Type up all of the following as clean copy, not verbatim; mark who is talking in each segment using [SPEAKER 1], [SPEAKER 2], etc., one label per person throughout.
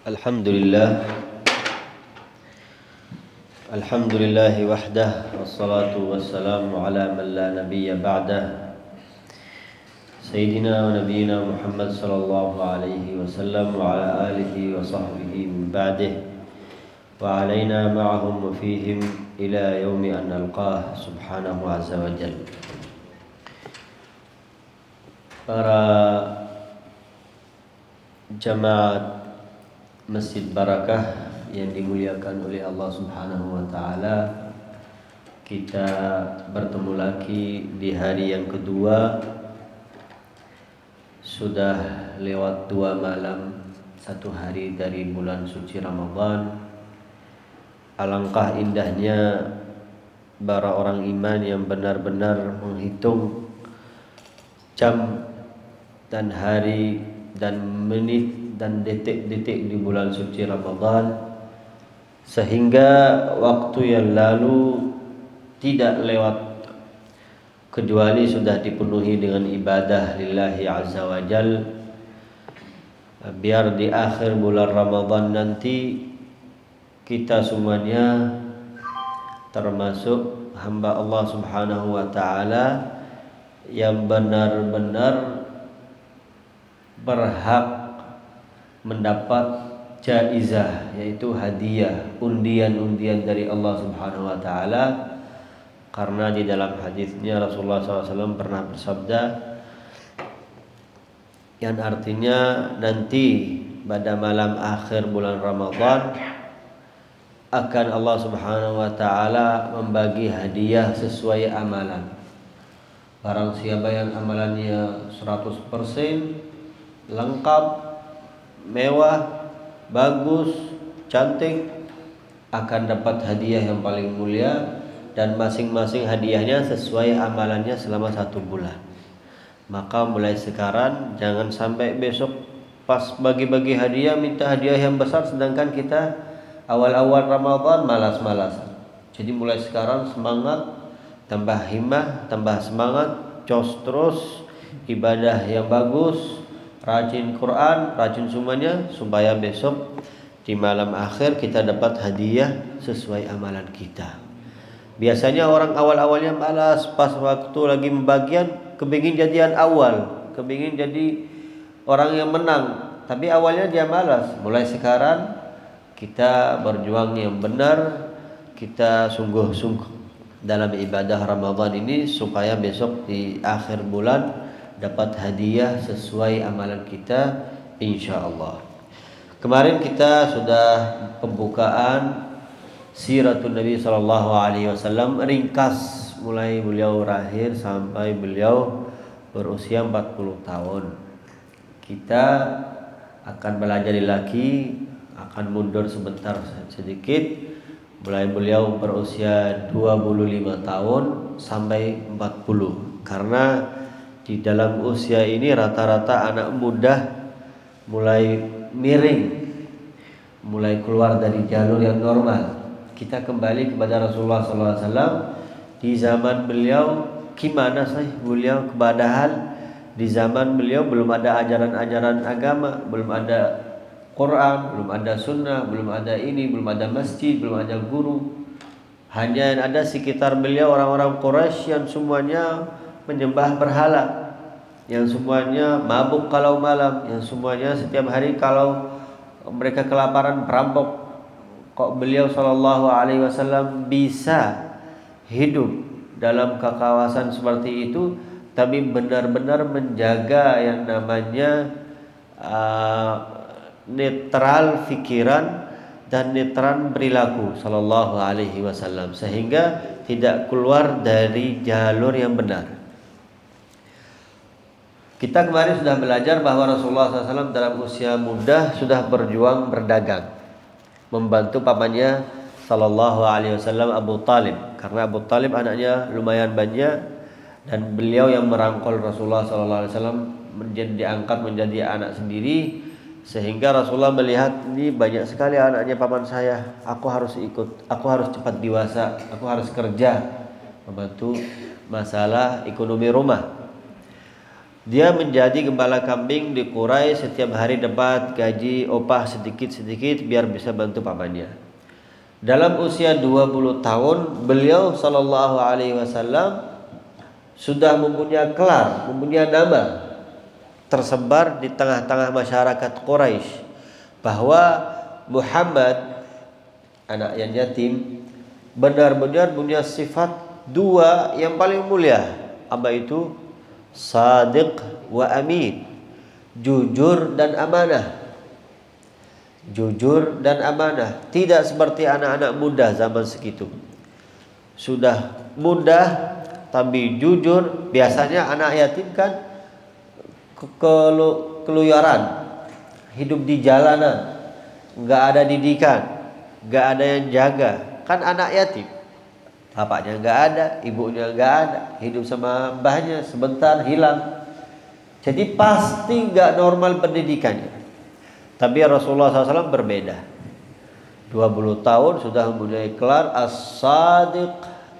[SPEAKER 1] Alhamdulillah Alhamdulillahi wahdah wassalatu wassalamu ala man la nabiyya ba'dah Sayyidina wa nabiyina Muhammad sallallahu alaihi wasallam wa ala alihi wa sahbihi min ba'dih wa alaina ma'ahum wa fihim ila yaumi an nalqah subhanahu azza wa jalla. Para jamaat Masjid Barakah yang dimuliakan oleh Allah Subhanahu wa taala, kita bertemu lagi di hari yang kedua. Sudah lewat 2 malam 1 hari dari bulan suci Ramadan. Alangkah indahnya para orang iman yang benar-benar menghitung jam dan hari dan menit dan detik-detik di bulan suci Ramadan, sehingga waktu yang lalu tidak lewat kecuali sudah dipenuhi dengan ibadah lillahi azza wa jal. Biar di akhir bulan Ramadan nanti kita semuanya termasuk hamba Allah Subhanahu wa taala yang benar-benar berhak mendapat jaizah, yaitu hadiah, undian-undian dari Allah Subhanahu wa taala. Karena di dalam hadisnya Rasulullah SAW pernah bersabda, yang artinya nanti pada malam akhir bulan Ramadan akan Allah Subhanahu wa taala membagi hadiah sesuai amalan. Barang siapa yang amalannya 100% lengkap, mewah, bagus, cantik, akan dapat hadiah yang paling mulia, dan masing-masing hadiahnya sesuai amalannya selama 1 bulan. Maka mulai sekarang jangan sampai besok pas bagi-bagi hadiah minta hadiah yang besar, sedangkan kita awal-awal Ramadan malas-malasan. Jadi mulai sekarang semangat, tambah himmah, tambah semangat, cos terus, ibadah yang bagus, rajin Quran, rajin semuanya, supaya besok di malam akhir kita dapat hadiah sesuai amalan kita. Biasanya orang awal-awalnya malas, pas waktu lagi pembagian kepingin jadian awal, kepingin jadi orang yang menang, tapi awalnya dia malas. Mulai sekarang kita berjuang yang benar, kita sungguh-sungguh dalam ibadah Ramadan ini supaya besok di akhir bulan dapat hadiah sesuai amalan kita, insyaallah. Kemarin kita sudah pembukaan Siratul Nabi sallallahu alaihi wasallam, ringkas mulai beliau lahir sampai beliau berusia 40 tahun. Kita akan belajar lagi, akan mundur sebentar sedikit, mulai beliau berusia 25 tahun sampai 40. Karena di dalam usia ini rata-rata anak muda mulai miring, mulai keluar dari jalur yang normal. Kita kembali kepada Rasulullah SAW. Di zaman beliau gimana sih beliau, padahal di zaman beliau belum ada ajaran-ajaran agama, belum ada Quran, belum ada sunnah, belum ada ini, belum ada masjid, belum ada guru. Hanya yang ada sekitar beliau orang-orang Quraisy yang semuanya menyembah berhala, yang semuanya mabuk kalau malam, yang semuanya setiap hari kalau mereka kelaparan perampok. Kok beliau sallallahu alaihi wasallam bisa hidup dalam kawasan seperti itu, tapi benar-benar menjaga yang namanya netral pikiran dan netral perilaku sallallahu alaihi wasallam, sehingga tidak keluar dari jalur yang benar. Kita kemarin sudah belajar bahwa Rasulullah SAW dalam usia muda sudah berjuang berdagang, membantu pamannya sallallahu alaihi wasallam Abu Talib, karena Abu Talib anaknya lumayan banyak dan beliau yang merangkul Rasulullah sallallahu alaihi wasallam diangkat menjadi anak sendiri, sehingga Rasulullah melihat ini banyak sekali anaknya paman saya, aku harus ikut, aku harus cepat dewasa, aku harus kerja membantu masalah ekonomi rumah. Dia menjadi gembala kambing di Quraisy, setiap hari dapat gaji opah sedikit-sedikit biar bisa bantu pamannya. Dalam usia 20 tahun beliau sallallahu alaihi wasallam sudah mempunyai gelar, mempunyai nama tersebar di tengah-tengah masyarakat Quraisy bahwa Muhammad, anak yang yatim, benar-benar punya sifat dua yang paling mulia, apa itu? Sadiq wa amin, jujur dan amanah. Jujur dan amanah, tidak seperti anak-anak muda zaman segitu. Sudah muda tapi jujur. Biasanya anak yatim kan keluaran, hidup di jalanan, nggak ada didikan, nggak ada yang jaga. Kan anak yatim, bapaknya nggak ada, ibunya nggak ada, hidup sama mbahnya, sebentar hilang. Jadi pasti nggak normal pendidikannya. Tapi Rasulullah SAW berbeda. 20 tahun sudah mempunyai gelar As-Sadiq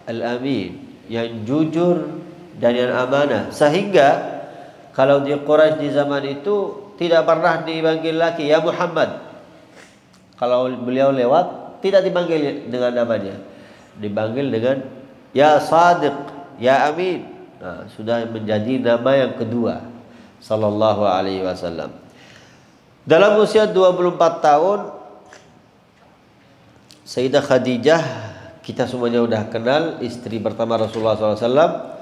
[SPEAKER 1] Al-Amin, yang jujur dan yang amanah. Sehingga kalau di Quraisy di zaman itu tidak pernah dipanggil lagi ya Muhammad. Kalau beliau lewat tidak dipanggil dengan namanya, dipanggil dengan ya Sadiq, ya Amin. Nah, sudah menjadi nama yang kedua sallallahu alaihi wasallam. Dalam usia 24 tahun Sayyidah Khadijah, kita semuanya udah kenal, istri pertama Rasulullah SAW,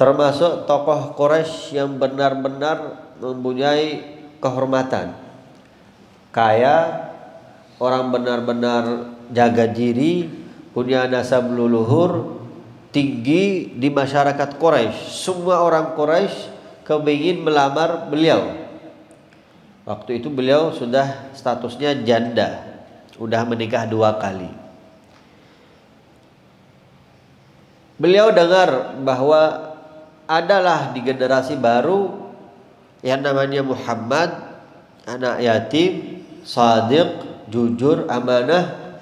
[SPEAKER 1] termasuk tokoh Quraisy yang benar-benar mempunyai kehormatan, kaya, orang benar-benar jaga diri, punya nasab leluhur tinggi di masyarakat Quraisy. Semua orang Quraisy kepingin melamar beliau. Waktu itu beliau sudah statusnya janda, udah menikah 2 kali. Beliau dengar bahwa adalah di generasi baru yang namanya Muhammad, anak yatim, sadiq, jujur, amanah.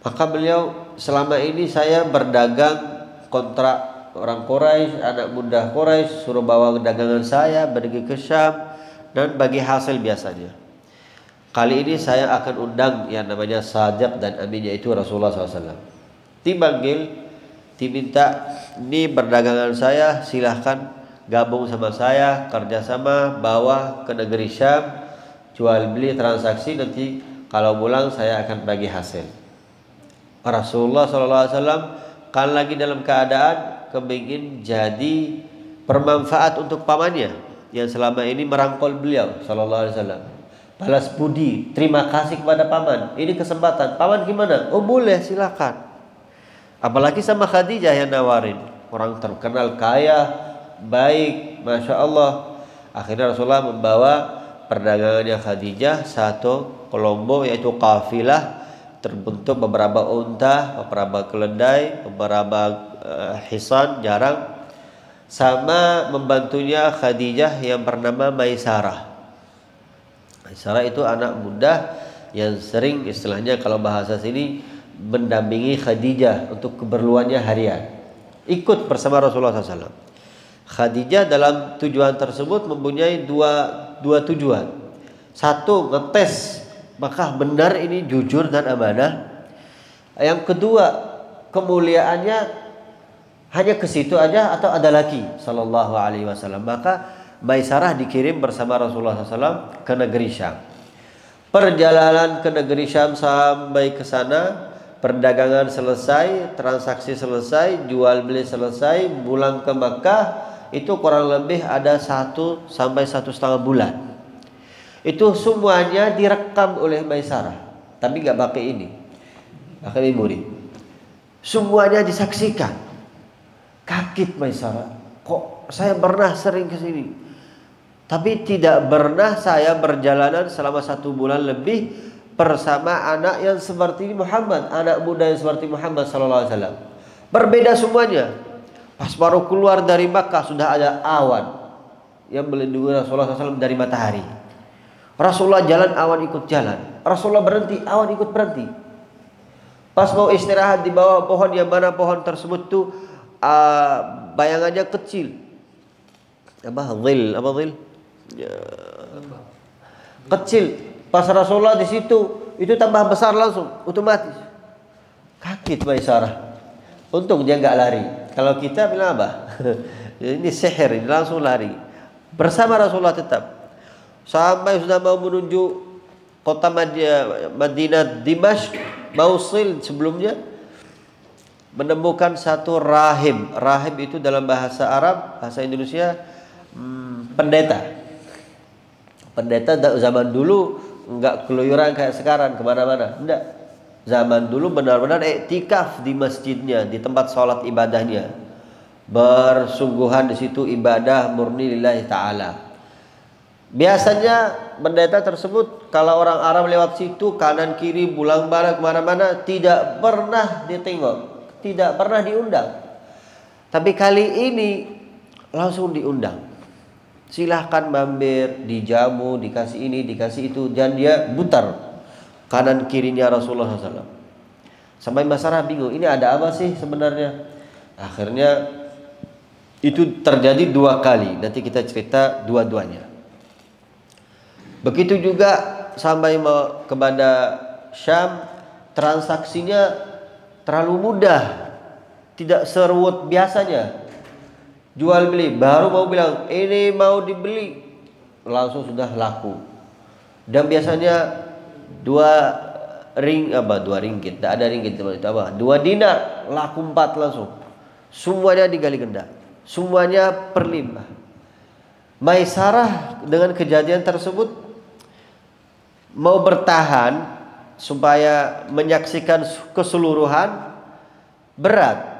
[SPEAKER 1] Maka beliau, selama ini saya berdagang kontrak orang Quraisy, anak muda Quraisy, suruh bawa dagangan saya pergi ke Syam dan bagi hasil biasanya. Kali ini saya akan undang yang namanya Sadiq dan Amin, yaitu Rasulullah SAW. Dipanggil, diminta, ini perdagangan saya, silahkan gabung sama saya, kerjasama, bawa ke negeri Syam, jual beli transaksi, nanti kalau pulang saya akan bagi hasil. Rasulullah SAW kan lagi dalam keadaan kepingin jadi bermanfaat untuk pamannya yang selama ini merangkul beliau sallallahu alaihi wasallam. Balas budi, terima kasih kepada paman. Ini kesempatan. Paman gimana? Oh boleh, silakan. Apalagi sama Khadijah yang nawarin, orang terkenal, kaya, baik, masya Allah. Akhirnya Rasulullah membawa perdagangannya Khadijah satu kelompok, yaitu kafilah, terbentuk beberapa unta, beberapa keledai, beberapa hisan, jarang, sama membantunya Khadijah yang bernama Maisarah. Maisarah itu anak muda yang sering, istilahnya kalau bahasa sini, mendampingi Khadijah untuk keperluannya harian. Ikut bersama Rasulullah SAW. Khadijah dalam tujuan tersebut mempunyai dua tujuan. Satu, ngetes maka benar ini jujur dan amanah. Yang kedua, kemuliaannya hanya ke situ aja atau ada lagi sallallahu alaihi wasallam. Maka Maisarah dikirim bersama Rasulullah SAW ke negeri Syam. Perjalanan ke negeri Syam sampai ke sana, perdagangan selesai, transaksi selesai, jual beli selesai, pulang ke Makkah, itu kurang lebih ada 1 sampai 1,5 bulan. Itu semuanya direkam oleh Maisarah, tapi nggak pakai ini, pakai memori. Semuanya disaksikan. Kaget Maisarah, kok saya pernah sering ke sini, tapi tidak pernah saya berjalanan selama 1 bulan lebih bersama anak yang seperti Muhammad, anak muda yang seperti Muhammad sallallahu alaihi wasallam. Berbeda semuanya. Pas baru keluar dari Makkah sudah ada awan yang melindungi Rasulullah SAW dari matahari. Rasulullah jalan, awan ikut jalan. Rasulullah berhenti, awan ikut berhenti. Pas mau istirahat di bawah pohon, yang mana pohon tersebut tuh bayangannya kecil, Apa dhil? Ya, kecil. Pas Rasulullah di situ, itu tambah besar langsung, otomatis. Kaget Maisarah. Untung dia nggak lari. Kalau kita bilang apa? Ini sihir, ini langsung lari. Bersama Rasulullah tetap. Sampai sudah mau menuju kota Madinah Dimashq, Mausil sebelumnya, menemukan satu rahib. Rahib itu dalam bahasa Arab, bahasa Indonesia, pendeta. Pendeta zaman dulu enggak keluyuran kayak sekarang kemana-mana, enggak. Zaman dulu benar-benar iktikaf di masjidnya, di tempat sholat ibadahnya, bersungguhan di situ ibadah murni lillahi ta'ala. Biasanya pendeta tersebut kalau orang Arab lewat situ kanan kiri bulang balik kemana-mana tidak pernah ditengok, tidak pernah diundang. Tapi kali ini langsung diundang. Silahkan mampir, dijamu, dikasih ini, dikasih itu, dan dia putar kanan kirinya Rasulullah SAW. Sampai masyarakat bingung, ini ada apa sih sebenarnya? Akhirnya itu terjadi 2 kali. Nanti kita cerita dua-duanya. Begitu juga sampai kepada Syam, transaksinya terlalu mudah, tidak seruut biasanya. Jual beli, baru mau bilang ini mau dibeli, langsung sudah laku. Dan biasanya 2 ringgit, tidak ada ringgit itu apa? 2 dinar laku 4 langsung. Semuanya digali genda, semuanya berlimpah. Maisarah dengan kejadian tersebut mau bertahan supaya menyaksikan keseluruhan berat.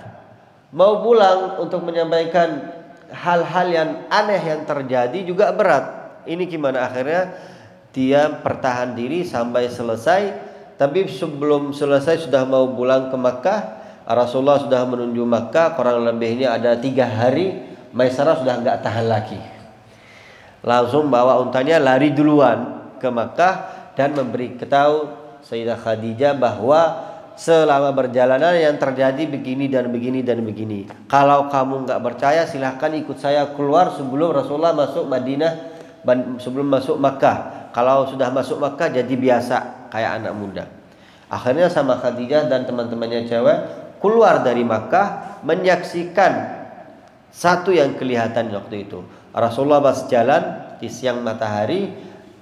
[SPEAKER 1] Mau pulang untuk menyampaikan hal-hal yang aneh yang terjadi juga berat. Ini gimana? Akhirnya dia bertahan diri sampai selesai. Tapi sebelum selesai sudah mau pulang ke Makkah. Rasulullah sudah menuju Makkah, kurang lebihnya ada 3 hari. Maisarah sudah nggak tahan lagi, langsung bawa untanya lari duluan ke Makkah dan memberi ketahu Sayyidah Khadijah bahwa selama perjalanan yang terjadi begini dan begini dan begini. Kalau kamu nggak percaya, silahkan ikut saya keluar sebelum Rasulullah masuk Madinah, sebelum masuk Makkah. Kalau sudah masuk Makkah jadi biasa kayak anak muda. Akhirnya sama Khadijah dan teman-temannya cewek keluar dari Makkah, menyaksikan satu yang kelihatan waktu itu. Rasulullah pas jalan di siang matahari,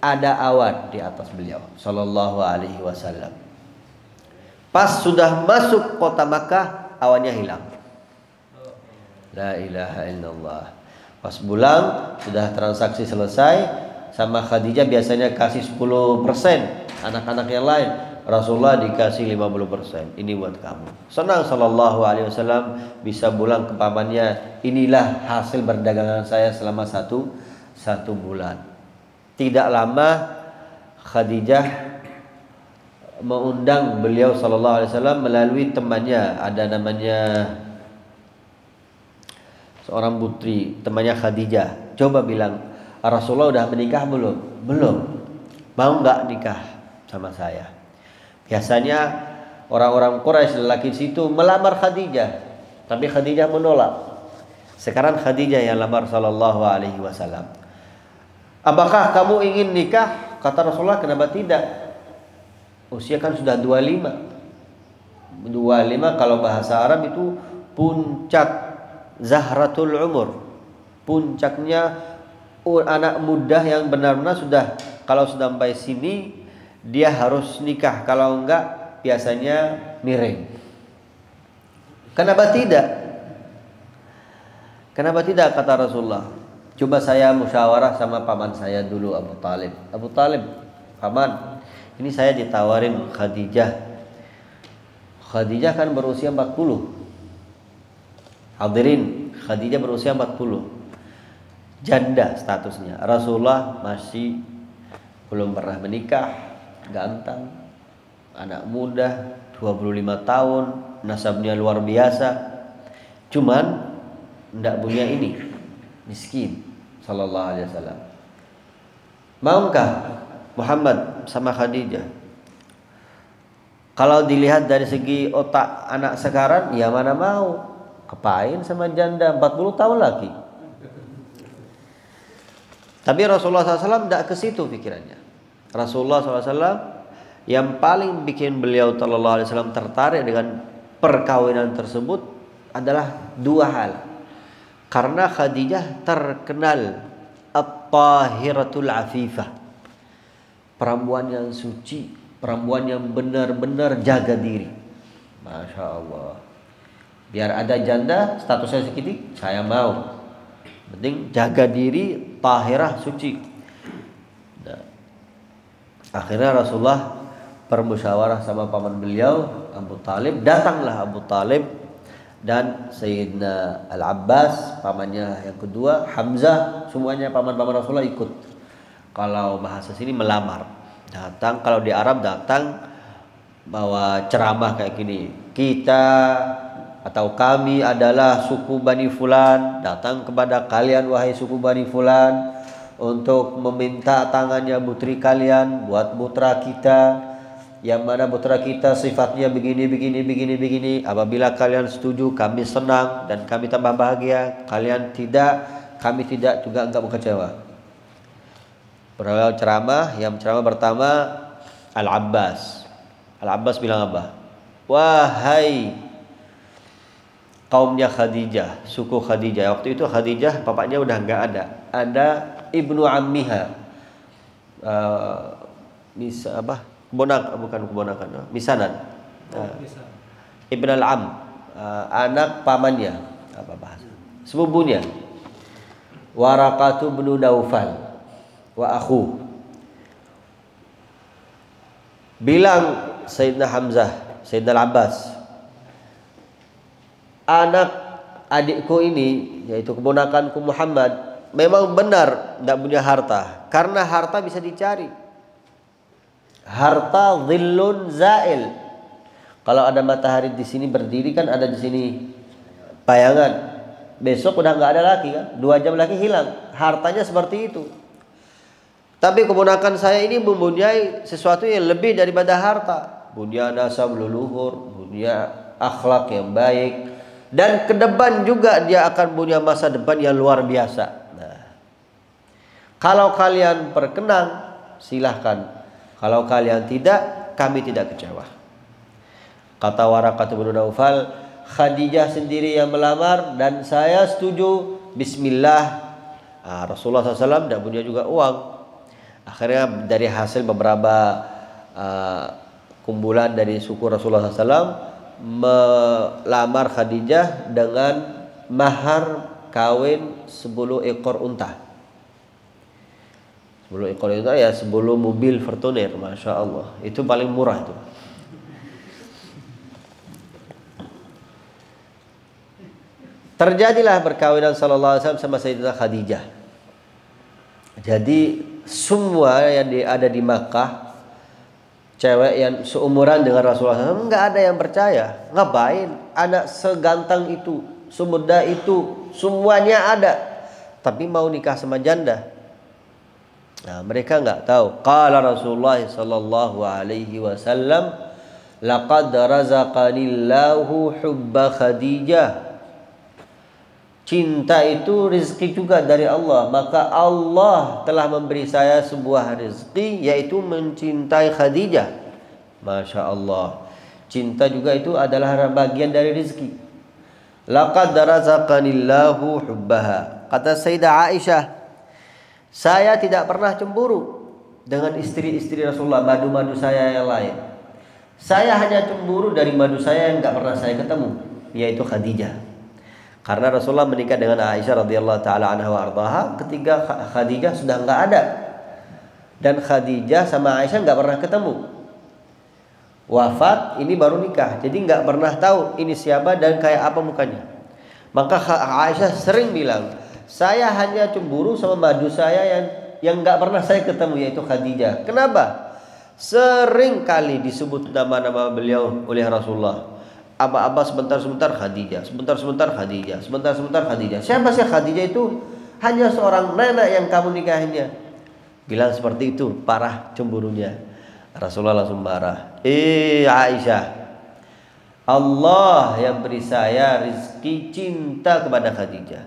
[SPEAKER 1] ada awan di atas beliau sallallahu alaihi wasallam. Pas sudah masuk kota Makkah, awannya hilang. La ilaha illallah. Pas pulang, sudah transaksi selesai. Sama Khadijah biasanya kasih 10%, anak-anak yang lain. Rasulullah dikasih 50%. Ini buat kamu. Senang sallallahu alaihi wasallam bisa pulang ke pamannya. Inilah hasil perdagangan saya selama satu bulan. Tidak lama Khadijah mengundang beliau sallallahu alaihi wasallam melalui temannya, ada namanya seorang putri, temannya Khadijah. Coba bilang, Rasulullah udah menikah belum? Belum. Mau nggak nikah sama saya? Biasanya orang-orang Quraisy lelaki situ melamar Khadijah, tapi Khadijah menolak. Sekarang Khadijah yang lamar sallallahu alaihi wasallam. Apakah kamu ingin nikah? Kata Rasulullah, kenapa tidak? Usia kan sudah 25. 25 kalau bahasa Arab itu puncak zahratul umur. Puncaknya anak muda yang benar-benar sudah, kalau sudah sampai sini dia harus nikah. Kalau enggak biasanya miring. Kenapa tidak? Kenapa tidak kata Rasulullah? Coba saya musyawarah sama paman saya dulu, Abu Talib. Abu Talib, paman, ini saya ditawarin Khadijah. Khadijah kan berusia 40. Hadirin, Khadijah berusia 40. Janda statusnya. Rasulullah masih belum pernah menikah, ganteng, anak muda, 25 tahun, nasabnya luar biasa. Cuman tidak punya ini, miskin sallallahu alaihi wasallam. Maukah Muhammad sama Khadijah? Kalau dilihat dari segi otak anak sekarang, ya mana mau. Kepain sama janda 40 tahun lagi. Tapi Rasulullah SAW tidak ke situ pikirannya. Rasulullah SAW yang paling bikin beliau sallallahu alaihi wasallam tertarik dengan perkawinan tersebut adalah dua hal. Karena Khadijah terkenal at-tahiratul afifah, perempuan yang suci, perempuan yang benar-benar jaga diri. Masya Allah. Biar ada janda statusnya sedikit, saya mau. Penting jaga diri, tahirah, suci. Nah, akhirnya Rasulullah bermusyawarah sama paman beliau Abu Talib. Datanglah Abu Talib dan Sayyidina Al-Abbas, pamannya yang kedua, Hamzah, semuanya paman-paman Rasulullah ikut. Kalau bahasa sini melamar. Datang, kalau di Arab datang bawa ceramah kayak gini. Kita atau kami adalah suku Bani Fulan, datang kepada kalian wahai suku Bani Fulan untuk meminta tangannya putri kalian buat putra kita, yang mana putra kita sifatnya begini. Apabila kalian setuju, kami senang dan kami tambah bahagia. Kalian tidak, kami tidak, juga enggak kecewa. Berawal ceramah, yang ceramah pertama Al-Abbas. Al-Abbas bilang apa? Wahai kaumnya Khadijah, suku Khadijah. Waktu itu Khadijah bapaknya udah enggak ada. Ada ibnu ammiha. Misanan. Ibn al-Am, anak pamannya, apa bahasa? Sepupunya. Waraqatu bin Naufal wa akhu. Bilang Sayyidina Hamzah, Sayyidina Al-Abbas, anak adikku ini, yaitu keponakanku Muhammad, memang benar tidak punya harta, karena harta bisa dicari. Harta dhillun zail. Kalau ada matahari di sini berdiri kan ada di sini bayangan. Besok udah nggak ada lagi kan? 2 jam lagi hilang. Hartanya seperti itu. Tapi keponakan saya ini mempunyai sesuatu yang lebih daripada harta. Punya nasab leluhur, punya akhlak yang baik, dan ke depan juga dia akan punya masa depan yang luar biasa. Nah, kalau kalian berkenan, silahkan. Kalau kalian tidak, kami tidak kecewa. Kata Waraqah bin Naufal, Khadijah sendiri yang melamar dan saya setuju. Bismillah. Rasulullah SAW tidak punya juga uang. Akhirnya dari hasil beberapa kumpulan dari suku Rasulullah SAW melamar Khadijah dengan mahar kawin 10 ekor unta. 10 ekor itu ya 10 mobil Fortuner, Masya Allah. Itu paling murah itu. Terjadilah perkawinan sallallahu alaihi wasallam sama Sayyidatina Khadijah. Jadi semua yang ada di Makkah, cewek yang seumuran dengan Rasulullah SAW, nggak ada yang percaya. Ngapain anak seganteng itu, semuda itu, semuanya ada, tapi mau nikah sama janda. Nah, mereka nggak tahu. Qala Rasulullah sallallahu alaihi wasallam, laqad razaqanillahu hubba Khadijah. Cinta itu rezeki juga dari Allah. Maka Allah telah memberi saya sebuah rezeki, yaitu mencintai Khadijah. Masya Allah. Cinta juga itu adalah bagian dari rezeki. Laqad razaqanillahu hubbaha. Kata Sayyidah Aisyah, saya tidak pernah cemburu dengan istri-istri Rasulullah, madu-madu saya yang lain. Saya hanya cemburu dari madu saya yang nggak pernah saya ketemu, yaitu Khadijah. Karena Rasulullah menikah dengan Aisyah radhiyallahu taala anha wa ardhaha ketika Khadijah sudah nggak ada, dan Khadijah sama Aisyah nggak pernah ketemu. Wafat, ini baru nikah, jadi nggak pernah tahu ini siapa dan kayak apa mukanya. Maka Aisyah sering bilang, saya hanya cemburu sama madu saya yang nggak pernah saya ketemu, yaitu Khadijah. Kenapa? Sering kali disebut nama-nama beliau oleh Rasulullah. Apa-apa sebentar-sebentar Khadijah, sebentar-sebentar Khadijah, sebentar-sebentar Khadijah. Siapa sih Khadijah itu? Hanya seorang nenek yang kamu nikahinya. Bilang seperti itu, parah cemburunya. Rasulullah langsung marah. Aisyah, Allah yang beri saya rezeki cinta kepada Khadijah.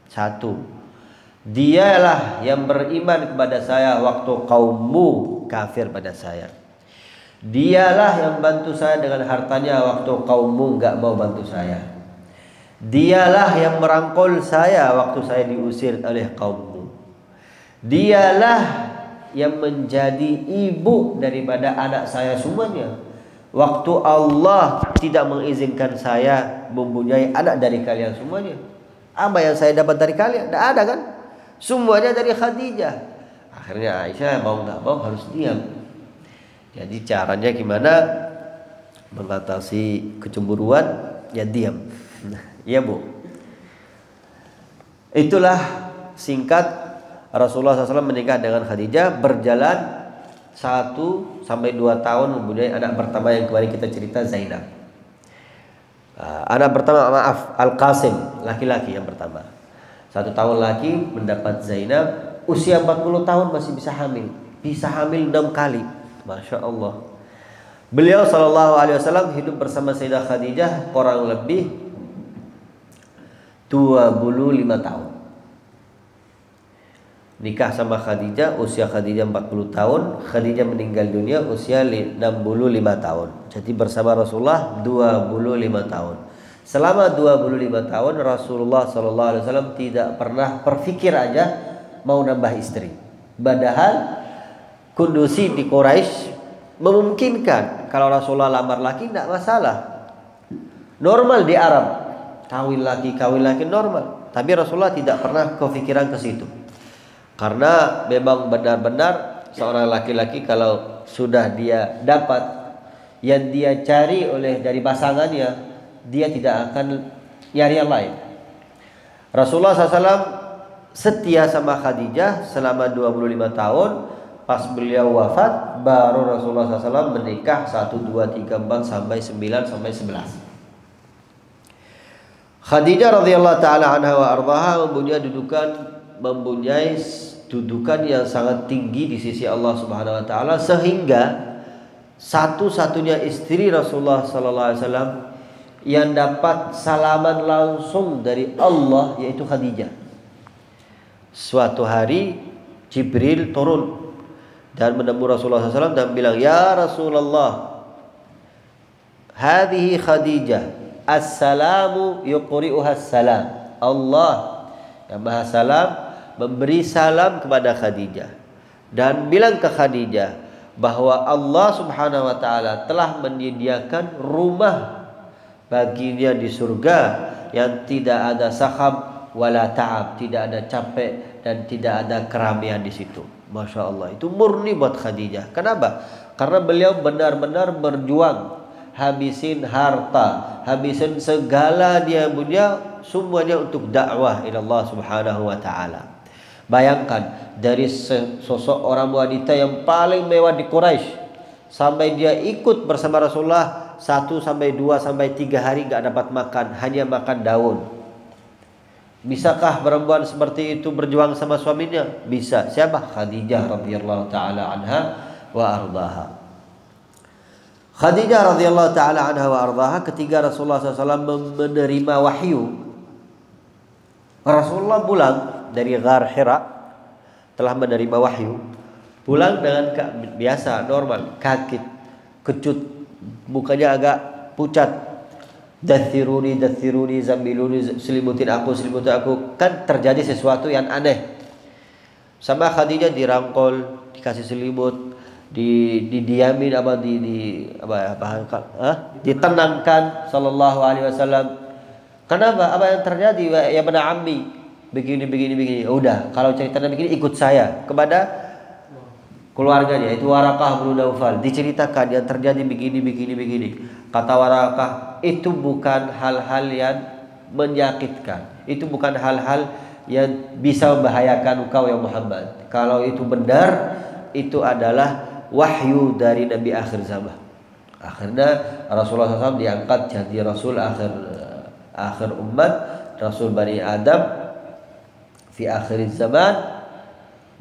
[SPEAKER 1] 1. Dialah yang beriman kepada saya waktu kaummu kafir pada saya. Dialah yang bantu saya dengan hartanya waktu kaummu enggak mau bantu saya. Dialah yang merangkul saya waktu saya diusir oleh kaummu. Dialah yang menjadi ibu daripada anak saya semuanya. Waktu Allah tidak mengizinkan saya mempunyai anak dari kalian semuanya. Apa yang saya dapat dari kalian? Tidak ada kan? Semuanya dari Khadijah. Akhirnya Aisyah mau nggak mau harus diam. Jadi caranya gimana mengatasi kecemburuan? Ya diam. Ya Bu. Itulah singkat Rasulullah SAW menikah dengan Khadijah, berjalan 1 sampai 2 tahun mempunyai anak pertama yang kemarin kita cerita, Zainab. Anak pertama maaf Al-Qasim, laki-laki yang pertama. 1 tahun lagi mendapat Zainab, usia 40 tahun masih bisa hamil. Bisa hamil 6 kali. Masya Allah. Beliau SAW hidup bersama Sayyidah Khadijah kurang lebih 25 tahun. Nikah sama Khadijah, usia Khadijah 40 tahun. Khadijah meninggal dunia usia 65 tahun. Jadi bersama Rasulullah 25 tahun. Selama 25 tahun Rasulullah SAW tidak pernah berpikir aja mau nambah istri. Padahal kondisi di Quraisy memungkinkan kalau Rasulullah lamar laki tidak masalah. Normal di Arab, kawin laki normal. Tapi Rasulullah tidak pernah kepikiran ke situ. Karena memang benar-benar seorang laki-laki kalau sudah dia dapat yang dia cari dari pasangannya, dia tidak akan nyari yang lain. Rasulullah SAW setia sama Khadijah selama 25 tahun. Pas beliau wafat, baru Rasulullah SAW menikah 1, 2, 3, 4 sampai 9 sampai 11. Khadijah radhiyallahu taala anha wa ardhaha mempunyai dudukan yang sangat tinggi di sisi Allah Subhanahu wa taala, sehingga satu-satunya istri Rasulullah sallallahu alaihi wasallam yang dapat salaman langsung dari Allah yaitu Khadijah. Suatu hari Jibril turun dan menemui Rasulullah SAW dan bilang, "Ya Rasulullah, hadhihi Khadijah, assalamu yuqri'uha salam." Allah yang Maha Salam memberi salam kepada Khadijah dan bilang ke Khadijah bahwa Allah Subhanahu wa taala telah menyediakan rumah baginya di surga yang tidak ada sakhab wala ta'ab, tidak ada capek dan tidak ada keramaian di situ. Masya Allah, itu murni buat Khadijah. Kenapa? Karena beliau benar-benar berjuang, habisin harta, habisin segala dia punya, semuanya untuk dakwah ila Allah Subhanahu wa taala. Bayangkan dari sosok orang wanita yang paling mewah di Quraisy sampai dia ikut bersama Rasulullah 1 sampai 2 sampai 3 hari gak dapat makan, hanya makan daun. Bisakah perempuan seperti itu berjuang sama suaminya? Bisa. Siapa? Khadijah radhiyallahu taala anha wa ardhaha. Khadijah radhiyallahu taala anha wa ardhaha ketika Rasulullah SAW menerima wahyu. Rasulullah pulang dari Ghar Hira telah menerima wahyu. Pulang dengan biasa, normal, kaget, kecut, mukanya agak pucat. Dathiruni, zambiluni, selimutin aku. Kan terjadi sesuatu yang aneh. Sama Khadijah dirangkul, dikasih selimut, didiamin ditenangkan sallallahu alaihi wasallam. Kenapa? Apa yang terjadi? Ya benar ammi, begini. Udah, kalau ceritanya begini ikut saya kepada keluarganya, itu Waraqah bin Naufal, diceritakan yang terjadi begini. Kata Waraqah, itu bukan hal-hal yang menyakitkan, itu bukan hal-hal yang bisa membahayakan engkau ya Muhammad. Kalau itu benar, itu adalah wahyu dari Nabi akhir zaman. Akhirnya Rasulullah SAW diangkat jadi Rasul akhir umat, Rasul Bani Adam fi akhir zaman.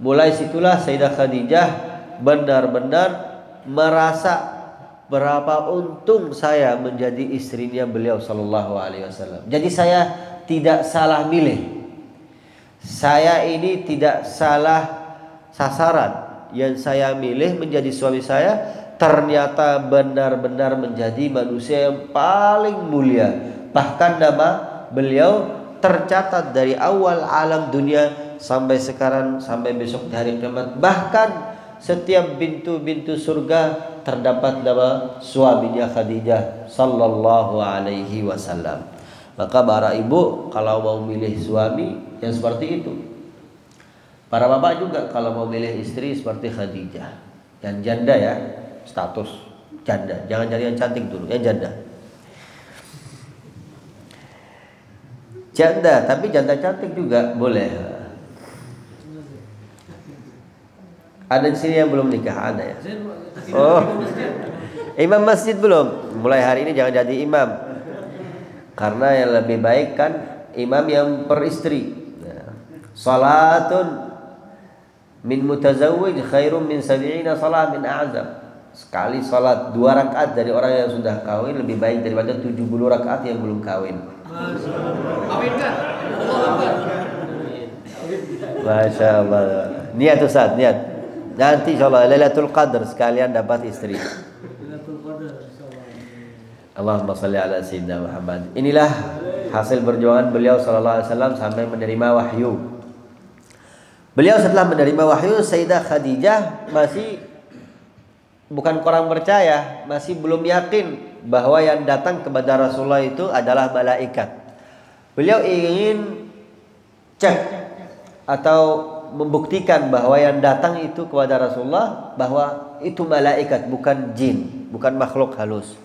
[SPEAKER 1] Mulai situlah Sayyidah Khadijah benar-benar merasa berapa untung saya menjadi istrinya beliau sallallahu alaihi wasallam. Jadi saya tidak salah milih. saya ini tidak salah sasaran. Yang saya milih menjadi suami saya ternyata benar-benar menjadi manusia yang paling mulia. Bahkan nama beliau tercatat dari awal alam dunia sampai sekarang, sampai besok hari kiamat. Bahkan setiap pintu-pintu surga terdapat nama suaminya Khadijah sallallahu alaihi wasallam. Maka para ibu kalau mau milih suami yang seperti itu. Para bapak juga kalau mau milih istri seperti Khadijah. Yang janda ya, status janda. Jangan cari yang cantik dulu, yang janda. Janda, tapi janda cantik juga boleh. Ada di sini yang belum nikah, ada ya? Oh, imam masjid belum? Mulai hari ini jangan jadi imam. Karena yang lebih baik kan imam yang peristri. Salatun min mutazawwij khairum min 70 salat min a'zam. Sekali salat 2 rakaat dari orang yang sudah kawin lebih baik daripada 70 rakaat yang belum kawin. Kawinkan. Masya Allah. Niat Ustaz, niat. Nanti insyaallah Lailatul Qadar sekalian dapat istri. Allahumma shalli ala sayyidina Muhammad. Inilah hasil perjuangan beliau sallallahu alaihi wasallam sampai menerima wahyu. Beliau setelah menerima wahyu, Sayyidah Khadijah masih bukan kurang percaya, masih belum yakin bahwa yang datang kepada Rasulullah itu adalah malaikat. Beliau ingin cek atau membuktikan bahwa yang datang itu kepada Rasulullah bahwa itu malaikat, bukan jin, bukan makhluk halus.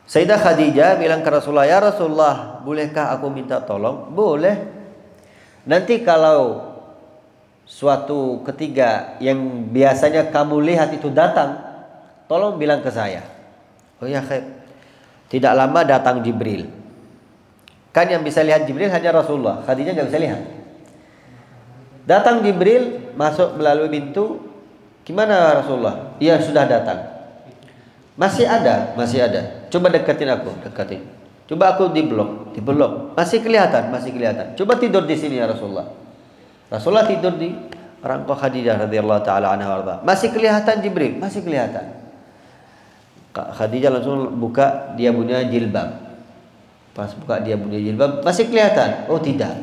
[SPEAKER 1] Sayyidah Khadijah bilang ke Rasulullah, "Ya Rasulullah, bolehkah aku minta tolong?" "Boleh. Nanti kalau suatu ketiga yang biasanya kamu lihat itu datang, tolong bilang ke saya." "Oh ya khair." Tidak lama datang Jibril. Kan yang bisa lihat Jibril hanya Rasulullah, Khadijah nggak bisa lihat. Datang Jibril, masuk melalui pintu. "Gimana Rasulullah?" "Iya sudah datang." Masih ada. "Coba deketin aku, deketin." "Coba aku diblok. Masih kelihatan. "Coba tidur di sini ya Rasulullah." Rasulullah tidur di rangkau Khadijah radhiyallahu taala anha warda. Masih kelihatan Jibril, masih kelihatan. Khadijah langsung buka dia punya jilbab. Pas buka dia punya jilbab, masih kelihatan. Oh tidak.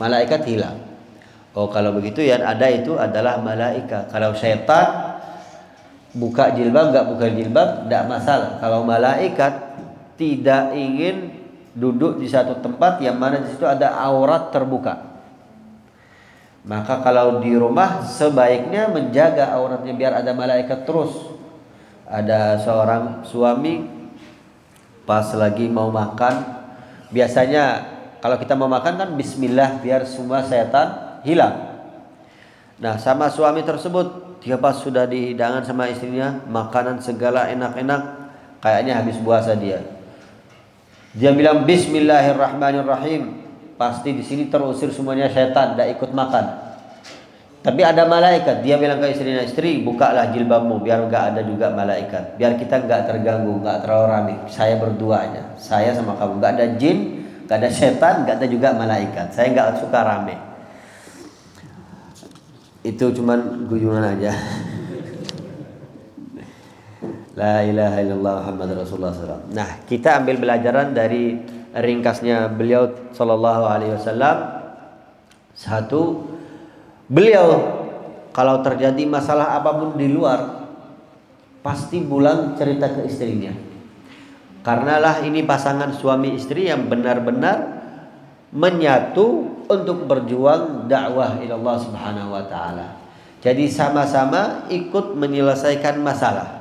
[SPEAKER 1] Malaikat hilang. Oh kalau begitu yang ada itu adalah malaikat. Kalau syaitan buka jilbab enggak buka jilbab enggak masalah. Kalau malaikat tidak ingin duduk di satu tempat yang mana di situ ada aurat terbuka. Maka kalau di rumah sebaiknya menjaga auratnya biar ada malaikat terus. Ada seorang suami pas lagi mau makan, biasanya kalau kita mau makan kan bismillah biar semua setan hilang. Nah sama suami tersebut, dia pas sudah dihidangan sama istrinya, makanan segala enak-enak, kayaknya habis puasa dia. Dia bilang bismillahirrahmanirrahim. Pasti di sini terusir semuanya setan, tidak ikut makan. Tapi ada malaikat. Dia bilang ke istrinya, "Istri, bukalah jilbabmu biar enggak ada juga malaikat. Biar kita enggak terganggu, enggak terlalu ramai. Saya berdua aja. Saya sama kamu. Enggak ada jin, enggak ada setan, enggak ada juga malaikat. Saya enggak suka ramai." Itu cuman guyonan aja. La ilaha illallah Muhammad Rasulullah SAW. Nah, kita ambil pelajaran dari ringkasnya beliau sallallahu alaihi wasallam. Satu, beliau kalau terjadi masalah apapun di luar pasti pulang cerita ke istrinya. Karenalah ini pasangan suami istri yang benar-benar menyatu untuk berjuang dakwah ilallah subhanahu wa ta'ala. Jadi sama-sama ikut menyelesaikan masalah.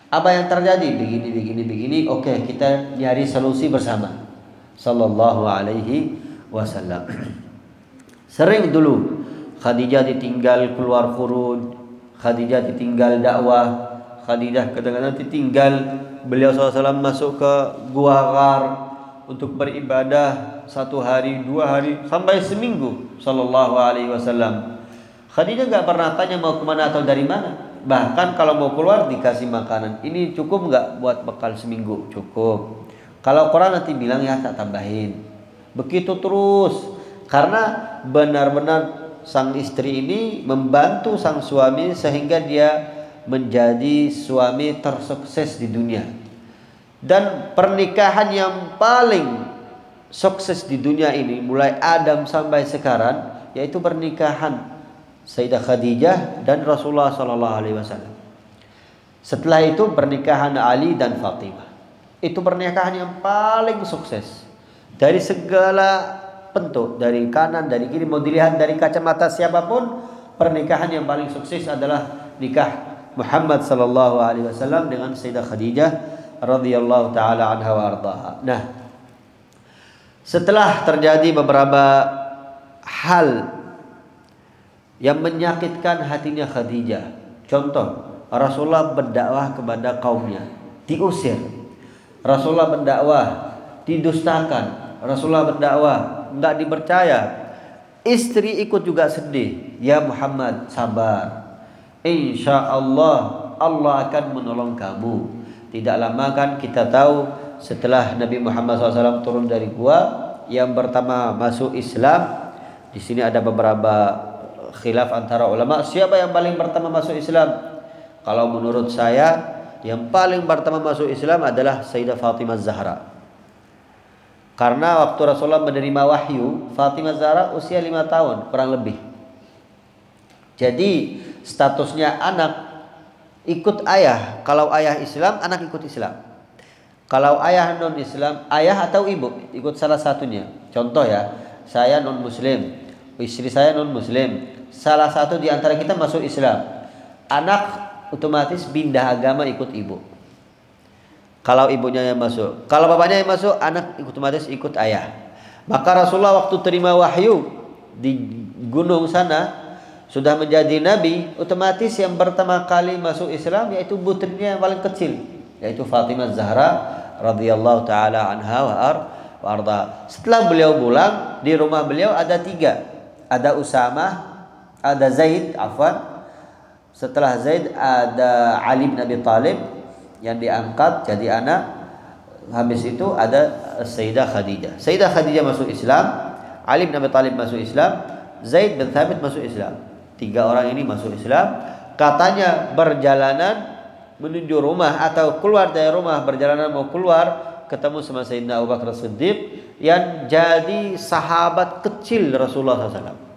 [SPEAKER 1] Apa yang terjadi? Begini. Oke, kita nyari solusi bersama. Sallallahu alaihi wasallam. Sering dulu Khadijah ditinggal keluar khuruj, Khadijah ditinggal dakwah, Khadijah kadang-kadang ditinggal beliau SAW masuk ke gua Ghar untuk beribadah 1 hari, 2 hari, sampai seminggu sallallahu alaihi wasallam. Khadijah gak pernah tanya mau kemana atau dari mana. Bahkan kalau mau keluar dikasih makanan. Ini cukup gak buat bekal seminggu? Cukup. Kalau Quran nanti bilang ya tak tambahin. Begitu terus. Karena benar-benar sang istri ini membantu sang suami sehingga dia menjadi suami tersukses di dunia. Dan pernikahan yang paling sukses di dunia ini mulai Adam sampai sekarang yaitu pernikahan Sayyidah Khadijah dan Rasulullah SAW. Setelah itu pernikahan Ali dan Fatimah. Itu pernikahan yang paling sukses dari segala bentuk, dari kanan, dari kiri, mau dilihat dari kacamata siapapun, pernikahan yang paling sukses adalah nikah Muhammad SAW dengan Sayyidah Khadijah radhiyallahu taala anha wa ardhaha. Nah, setelah terjadi beberapa hal yang menyakitkan hatinya Khadijah, contoh Rasulullah berdakwah kepada kaumnya, diusir. Rasulullah berdakwah, didustakan. Rasulullah berdakwah, enggak dipercaya. Istri ikut juga sedih. Ya Muhammad, sabar. Insya Allah, Allah akan menolong kamu. Tidak lama kan kita tahu setelah Nabi Muhammad SAW turun dari gua, yang pertama masuk Islam. Di sini ada beberapa khilaf antara ulama, siapa yang paling pertama masuk Islam? Kalau menurut saya yang paling pertama masuk Islam adalah Sayyidah Fatimah Zahra. Karena waktu Rasulullah menerima wahyu, Fatimah Zahra usia 5 tahun kurang lebih. Jadi statusnya anak ikut ayah. Kalau ayah Islam, anak ikut Islam. Kalau ayah non Islam, ayah atau ibu ikut salah satunya. Contoh ya, saya non Muslim, istri saya non Muslim, salah satu di antara kita masuk Islam, anak otomatis pindah agama ikut ibu. Kalau ibunya yang masuk, kalau bapaknya yang masuk, anak otomatis ikut ayah. Maka Rasulullah waktu terima wahyu di gunung sana sudah menjadi nabi, otomatis yang pertama kali masuk Islam yaitu putrinya yang paling kecil, yaitu Fatimah Zahra radhiyallahu taala anha wa arda. Setelah beliau pulang, di rumah beliau ada 3. Ada Usamah, ada Zaid, afwan. Setelah Zaid ada Ali bin Abi Thalib yang diangkat jadi anak. Habis itu ada Sayyidah Khadijah. Sayyidah Khadijah masuk Islam, Ali bin Abi Thalib masuk Islam, Zaid bin Thabit masuk Islam. 3 orang ini masuk Islam. Katanya berjalanan menuju rumah atau keluar dari rumah, berjalanan mau keluar, ketemu sama Sayyidina Abu Bakar Siddiq yang jadi sahabat kecil Rasulullah SAW.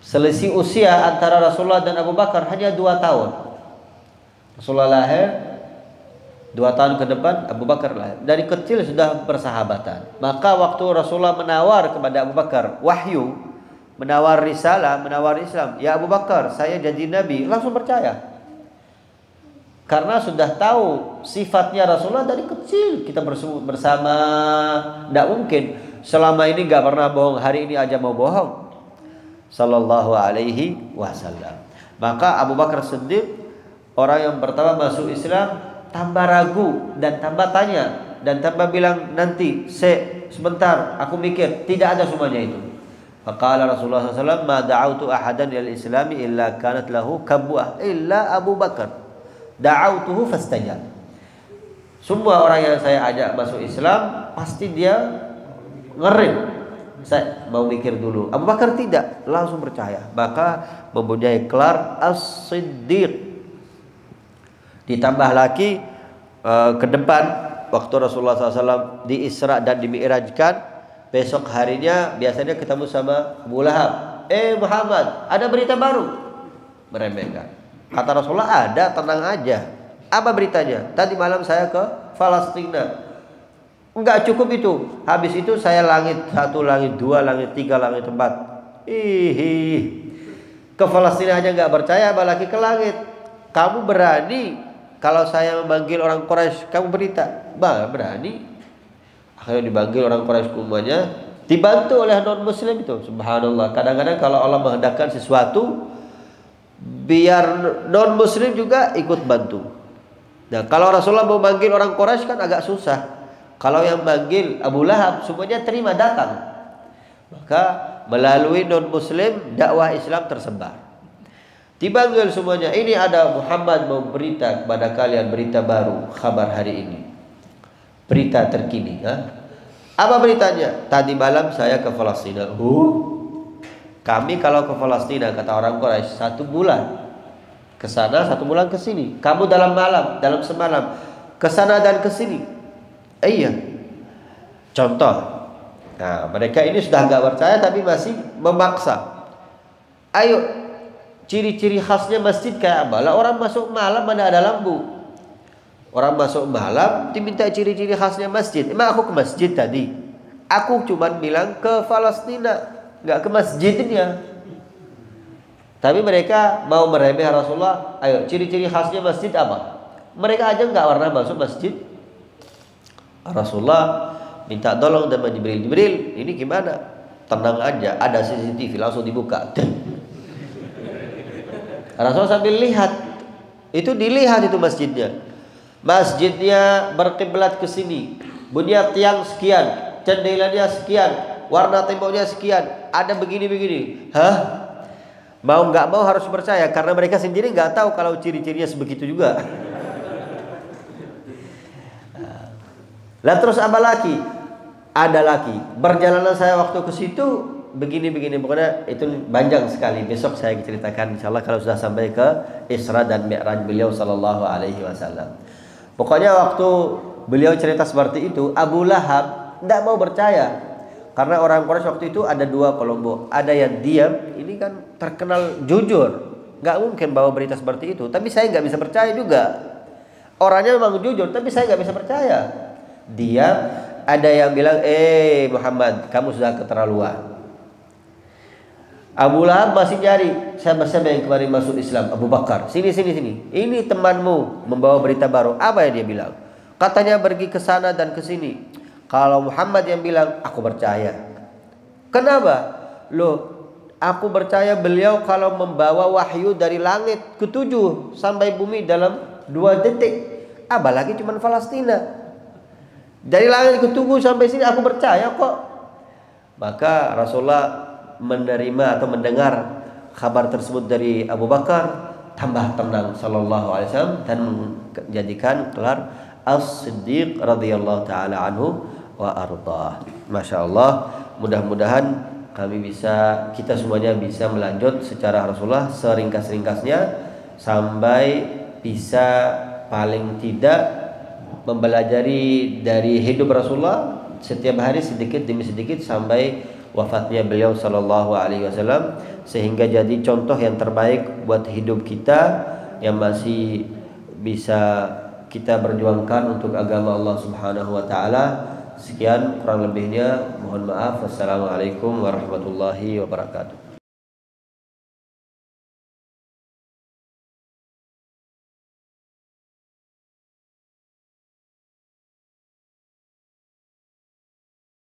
[SPEAKER 1] Selisih usia antara Rasulullah dan Abu Bakar hanya 2 tahun. Rasulullah lahir 2 tahun ke depan, Abu Bakar lahir. Dari kecil sudah bersahabatan. Maka waktu Rasulullah menawar kepada Abu Bakar wahyu, menawar risalah, menawar Islam, ya Abu Bakar, saya jadi nabi, langsung percaya. Karena sudah tahu sifatnya Rasulullah dari kecil, kita bersama, tidak mungkin selama ini gak pernah bohong, hari ini aja mau bohong. Sallallahu alaihi wasallam. Maka Abu Bakar Siddiq, orang yang pertama masuk Islam, tambah ragu dan tambah tanya dan tambah bilang nanti sebentar aku mikir. Tidak ada semuanya itu. Faqala Rasulullah SAW, ma da'autu ahadan ilal islami illa kanat lahu kabwah illa Abu Bakar da'autuhu fastajab. Semua orang yang saya ajak masuk Islam pasti dia ngerim, saya mau mikir dulu. Abu Bakar tidak, langsung percaya. Maka mempunyai gelar As-Siddiq. Ditambah lagi ke depan waktu Rasulullah SAW di Isra dan di Mi'rajkan, besok harinya biasanya ketemu sama Abu Lahab. Muhammad, ada berita baru. Meremehkan. Kata Rasulullah, ada, tenang aja. Apa beritanya? Tadi malam saya ke Palestina. Enggak cukup itu. Habis itu saya langit 1, langit 2, langit 3, langit 4. Ke Palestina aja enggak percaya, apalagi ke langit. Kamu berani kalau saya memanggil orang Quraisy, kamu berita? Berani. Akhirnya dipanggil orang Quraisy semuanya, dibantu oleh non muslim itu. Subhanallah. Kadang-kadang kalau Allah menghendakkan sesuatu, biar non muslim juga ikut bantu. Nah, kalau Rasulullah mau manggil orang Quraisy kan agak susah. Kalau yang manggil Abu Lahab semuanya terima datang. Maka melalui non muslim dakwah Islam tersebar. Dipanggil semuanya, ini ada Muhammad mau berita kepada kalian, berita baru, kabar hari ini, berita terkini. Apa beritanya? Tadi malam saya ke Palestina. Kami kalau ke Palestina, kata orang Quraisy, 1 bulan ke sana, 1 bulan ke sini. Kamu dalam semalam ke sana dan ke sini. Iya. Contoh. Nah, mereka ini sudah nggak percaya tapi masih memaksa. Ayo, ciri-ciri khasnya masjid kayak apa? Lah orang masuk malam mana ada lampu. Orang masuk malam diminta ciri-ciri khasnya masjid. Emang aku ke masjid tadi? Aku cuman bilang ke Palestina, nggak ke masjidnya. Tapi mereka mau meremeh Rasulullah. Ayo, ciri-ciri khasnya masjid apa? Mereka aja nggak pernah masuk masjid. Rasulullah minta tolong sama Jibril, ini gimana? Tenang aja, ada CCTV, langsung dibuka. Rasulullah sambil lihat, itu dilihat itu masjidnya. Masjidnya berkiblat ke sini, punya tiang sekian, jendelanya sekian, warna temboknya sekian, ada begini-begini. Hah? Mau nggak mau harus percaya karena mereka sendiri nggak tahu kalau ciri-cirinya sebegitu juga. Lah terus apa lagi? Ada lagi. Perjalanan saya waktu ke situ begini-begini, pokoknya itu panjang sekali. Besok saya ceritakan insyaallah kalau sudah sampai ke Isra dan Mi'raj beliau sallallahu alaihi wasallam. Pokoknya waktu beliau cerita seperti itu, Abu Lahab tidak mau percaya. Karena orang Quraisy waktu itu ada 2 kelompok. Ada yang diam, ini kan terkenal jujur, nggak mungkin bawa berita seperti itu. Tapi saya nggak bisa percaya juga. Orangnya memang jujur, tapi saya nggak bisa percaya. Dia ada yang bilang, Muhammad, kamu sudah keterlaluan. Abu Lahab masih nyari siapa yang kemarin masuk Islam. Abu Bakar, sini. Ini temanmu membawa berita baru. Apa yang dia bilang? Katanya pergi ke sana dan ke sini. Kalau Muhammad yang bilang, aku percaya. Kenapa? Loh, aku percaya beliau kalau membawa wahyu dari langit ke-7 sampai bumi dalam 2 detik. Apalagi cuma Palestina. Dari langit ke-7 sampai sini aku percaya kok. Maka Rasulullah menerima atau mendengar kabar tersebut dari Abu Bakar, tambah tenang sallallahu alaihi wasallam dan menjadikan gelar As-Siddiq radhiyallahu taala anhu wa ardhah. Masya Allah, mudah-mudahan kita semuanya bisa melanjut secara Rasulullah seringkas-ringkasnya sampai bisa paling tidak mempelajari dari hidup Rasulullah setiap hari sedikit demi sedikit sampai wafatnya beliau sallallahu alaihi wasallam, sehingga jadi contoh yang terbaik buat hidup kita yang masih bisa kita berjuangkan untuk agama Allah Subhanahu wa taala. Sekian kurang lebihnya, mohon maaf. Wassalamualaikum warahmatullahi wabarakatuh.